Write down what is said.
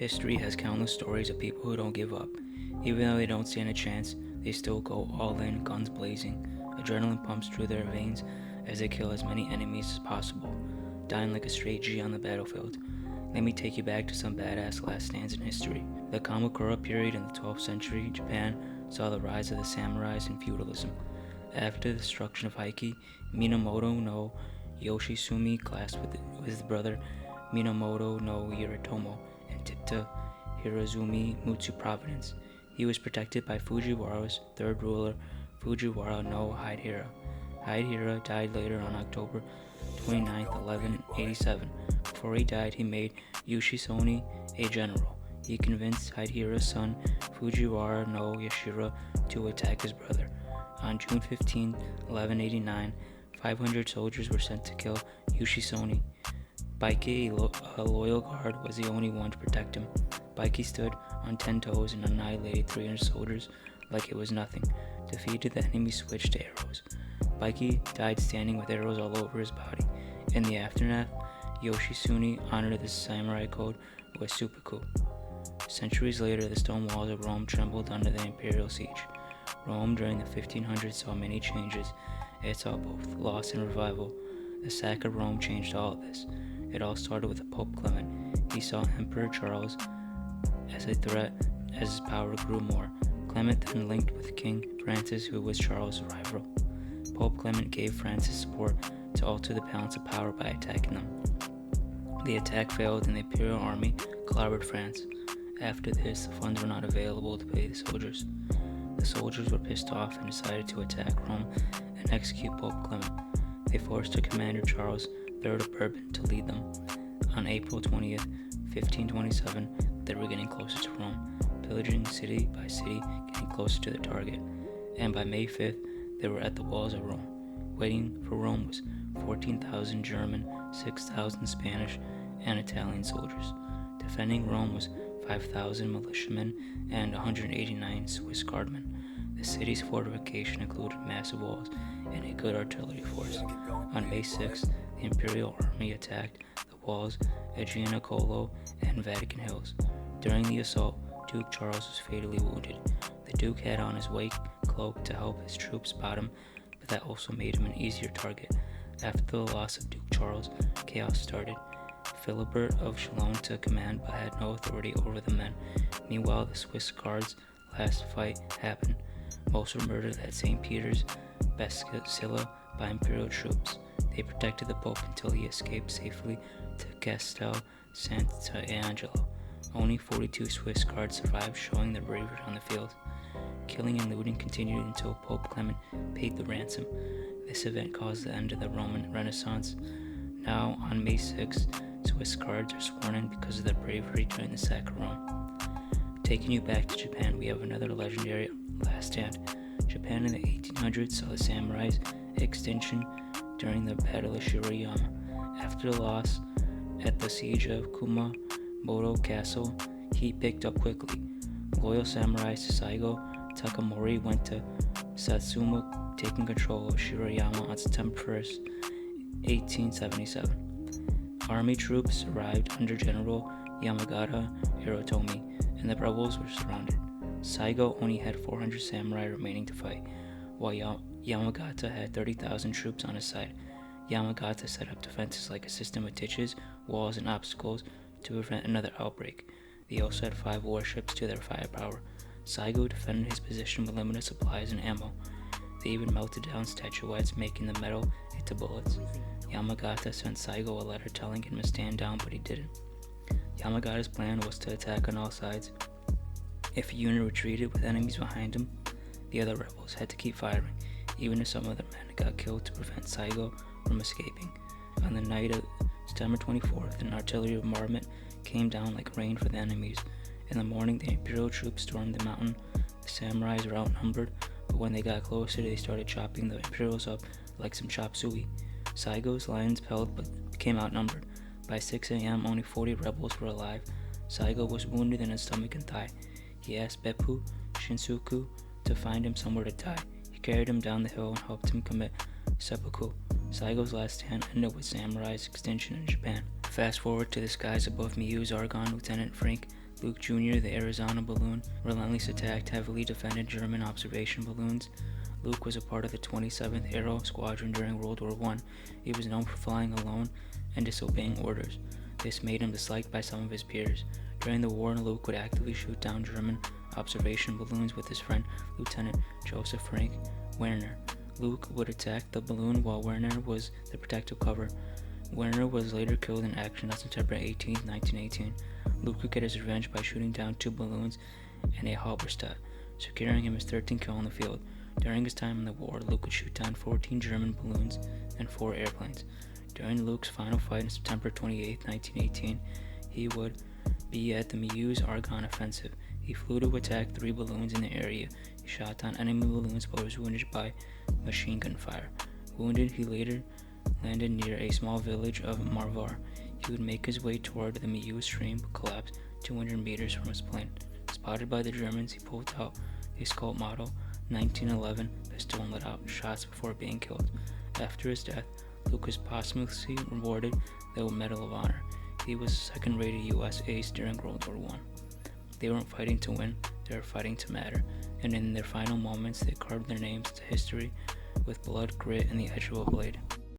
History has countless stories of people who don't give up. Even though they don't stand a chance, they still go all in, guns blazing. Adrenaline pumps through their veins as they kill as many enemies as possible, dying like a straight G on the battlefield. Let me take you back to some badass last stands in history. The Kamakura period in the 12th century Japan saw the rise of the samurais and feudalism. After the destruction of Heike, Minamoto no Yoshitsune clashed with his brother Minamoto no Yoritomo and Tipta Hirozumi Mutsu province. He was protected by Fujiwara's third ruler, Fujiwara no Hidehira. Hidehira died later on October 29, 1187. Before he died, he made Yoshitsune a general. He convinced Hidehira's son, Fujiwara no Yashira, to attack his brother. On June 15, 1189, 500 soldiers were sent to kill Yoshitsune. Benkei, a loyal guard, was the only one to protect him. Benkei stood on 10 toes and annihilated 300 soldiers like it was nothing. Defeated, the enemy switched to arrows. Benkei died standing with arrows all over his body. In the aftermath, Yoshitsune honored the samurai code with seppuku. Centuries later, the stone walls of Rome trembled under the imperial siege. Rome during the 1500s saw many changes. It saw both loss and revival. The sack of Rome changed all of this. It all started with Pope Clement. He saw Emperor Charles as a threat as his power grew more. Clement then linked with King Francis, who was Charles' rival. Pope Clement gave Francis support to alter the balance of power by attacking them. The attack failed and the imperial army clobbered France. After this, the funds were not available to pay the soldiers. The soldiers were pissed off and decided to attack Rome and execute Pope Clement. They forced their commander Charles III of Bourbon to lead them. On April 20th, 1527, they were getting closer to Rome, pillaging city by city, getting closer to their target. And by May 5th, they were at the walls of Rome. Waiting for Rome was 14,000 German, 6,000 Spanish, and Italian soldiers. Defending Rome was 5,000 militiamen and 189 Swiss guardmen. The city's fortification included massive walls and a good artillery force. On May 6th, the Imperial Army attacked the walls at Giannicolo and Vatican Hills. During the assault, Duke Charles was fatally wounded. The Duke had on his white cloak to help his troops spot him, but that also made him an easier target. After the loss of Duke Charles, chaos started. Philibert of Chalon took command but had no authority over the men. Meanwhile, the Swiss Guards' last fight happened. Most were murdered at St. Peter's Basilica by imperial troops. They protected the Pope until he escaped safely to Castel Sant'Angelo. Only 42 Swiss guards survived, showing their bravery on the field. Killing and looting continued until Pope Clement paid the ransom. This event caused the end of the Roman Renaissance. Now, on May 6th, Swiss guards are sworn in because of their bravery during the sack of Rome. Taking you back to Japan, we have another legendary last stand. Japan in the 1800s saw the samurai's extinction during the Battle of Shirayama. After the loss at the siege of Kumamoto Castle, heat picked up quickly. Loyal samurai Saigo Takamori went to Satsuma, taking control of Shirayama on September 1st, 1877. Army troops arrived under General Yamagata Hirotomi, and the rebels were surrounded. Saigo only had 400 samurai remaining to fight, while Yamagata had 30,000 troops on his side. Yamagata set up defenses like a system of ditches, walls, and obstacles to prevent another outbreak. They also had 5 warships to their firepower. Saigo defended his position with limited supplies and ammo. They even melted down statuettes, making the metal into bullets. Yamagata sent Saigo a letter telling him to stand down, but he didn't. Yamagata's plan was to attack on all sides. If a unit retreated with enemies behind him, the other rebels had to keep firing, even if some of their men got killed to prevent Saigo from escaping. On the night of September 24th, an artillery bombardment came down like rain for the enemies. In the morning, the imperial troops stormed the mountain. The samurais were outnumbered, but when they got closer, they started chopping the imperials up like some chop suey. Saigo's lines held but became outnumbered. By 6 a.m., only 40 rebels were alive. Saigo was wounded in his stomach and thigh. He asked Beppu Shinsuku to find him somewhere to die. He carried him down the hill and helped him commit seppuku. Saigo's last stand ended with samurai's extinction in Japan. Fast forward to the skies above Miyu's Argonne, Lieutenant Frank Luke Jr., the Arizona balloon, relentlessly attacked heavily defended German observation balloons. Luke was a part of the 27th Aero Squadron during World War I. He was known for flying alone and disobeying orders. This made him disliked by some of his peers. During the war, Luke would actively shoot down German observation balloons with his friend Lieutenant Joseph Frank Werner. Luke would attack the balloon while Werner was the protective cover. Werner was later killed in action on September 18, 1918. Luke would get his revenge by shooting down 2 balloons and a Halberstadt, securing him his 13th kill on the field. During his time in the war, Luke would shoot down 14 German balloons and 4 airplanes. During Luke's final fight on September 28, 1918, he would be at the Meuse-Argonne offensive. He flew to attack 3 balloons in the area. He shot down enemy balloons but was wounded by machine gun fire. Wounded, he later landed near a small village of Marvar. He would make his way toward the Meuse stream but collapsed 200 meters from his plane. Spotted by the Germans, he pulled out a Scout Model 1911 pistol and let out shots before being killed. After his death, Luke was posthumously awarded the Medal of Honor. He was a second-rated U.S. ace during World War I. They weren't fighting to win, they were fighting to matter, and in their final moments they carved their names to history with blood, grit, and the edge of a blade.